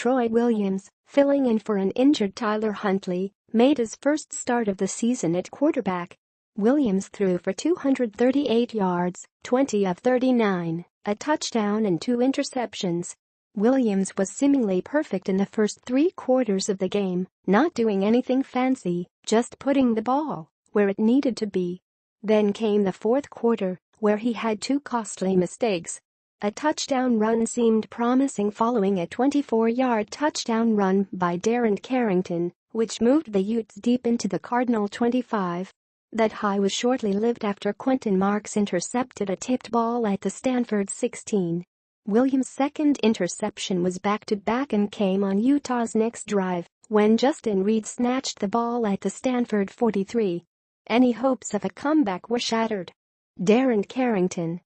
Troy Williams, filling in for an injured Tyler Huntley, made his first start of the season at quarterback. Williams threw for 238 yards, 20 of 39, a touchdown and 2 interceptions. Williams was seemingly perfect in the first 3 quarters of the game, not doing anything fancy, just putting the ball where it needed to be. Then came the fourth quarter, where he had 2 costly mistakes. A touchdown run seemed promising following a 24-yard touchdown run by Darren Carrington, which moved the Utes deep into the Cardinal 25. That high was shortly lived after Quentin Marks intercepted a tipped ball at the Stanford 16. Williams' second interception was back-to-back and came on Utah's next drive, when Justin Reed snatched the ball at the Stanford 43. Any hopes of a comeback were shattered. Darren Carrington.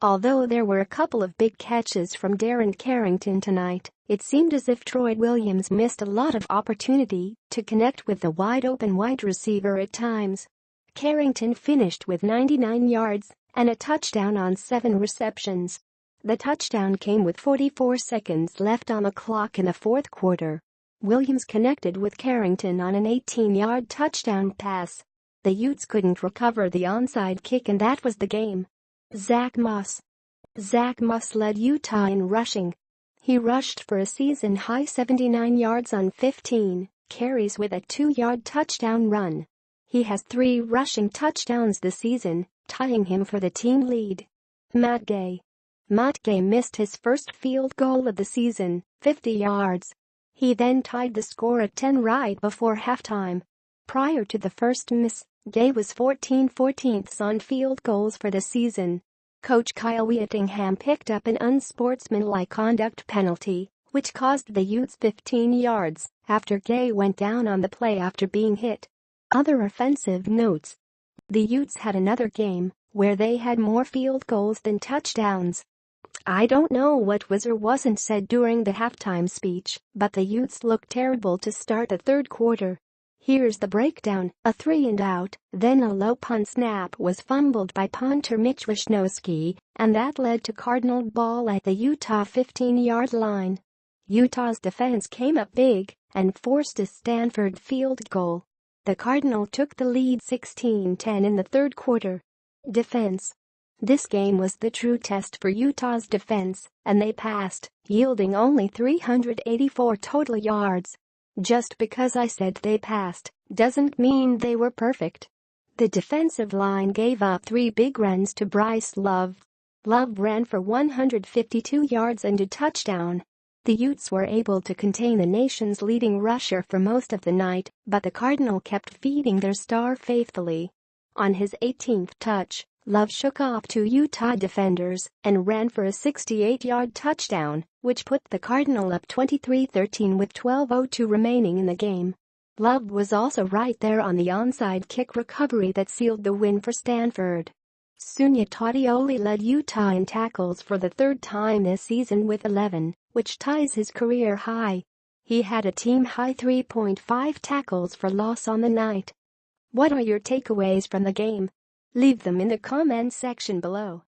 Although there were a couple of big catches from Darren Carrington tonight, it seemed as if Troy Williams missed a lot of opportunity to connect with the wide-open wide receiver at times. Carrington finished with 99 yards and a touchdown on 7 receptions. The touchdown came with 44 seconds left on the clock in the fourth quarter. Williams connected with Carrington on an 18-yard touchdown pass. The Utes couldn't recover the onside kick, and that was the game. Zach Moss led Utah in rushing. He rushed for a season-high 79 yards on 15 carries with a 2-yard touchdown run. He has 3 rushing touchdowns this season, tying him for the team lead. Matt Gay missed his first field goal of the season, 50 yards. He then tied the score at 10 right before halftime. Prior to the first miss, Gay was 14/14 on field goals for the season. Coach Kyle Whittingham picked up an unsportsmanlike conduct penalty, which cost the Utes 15 yards after Gay went down on the play after being hit. Other offensive notes. The Utes had another game where they had more field goals than touchdowns. I don't know what was or wasn't said during the halftime speech, but the Utes looked terrible to start the third quarter. Here's the breakdown. A 3-and-out, then a low punt snap was fumbled by punter Mitch Wisnowski, and that led to Cardinal ball at the Utah 15-yard line. Utah's defense came up big and forced a Stanford field goal. The Cardinal took the lead 16-10 in the third quarter. Defense. This game was the true test for Utah's defense, and they passed, yielding only 384 total yards. Just because I said they passed doesn't mean they were perfect. The defensive line gave up 3 big runs to Bryce Love. Love ran for 152 yards and a touchdown. The Utes were able to contain the nation's leading rusher for most of the night, but the Cardinal kept feeding their star faithfully. On his 18th touch, Love shook off 2 Utah defenders and ran for a 68-yard touchdown, which put the Cardinal up 23-13 with 12:02 remaining in the game. Love was also right there on the onside kick recovery that sealed the win for Stanford. Sunya Todioli led Utah in tackles for the 3rd time this season with 11, which ties his career high. He had a team-high 3.5 tackles for loss on the night. What are your takeaways from the game? Leave them in the comments section below.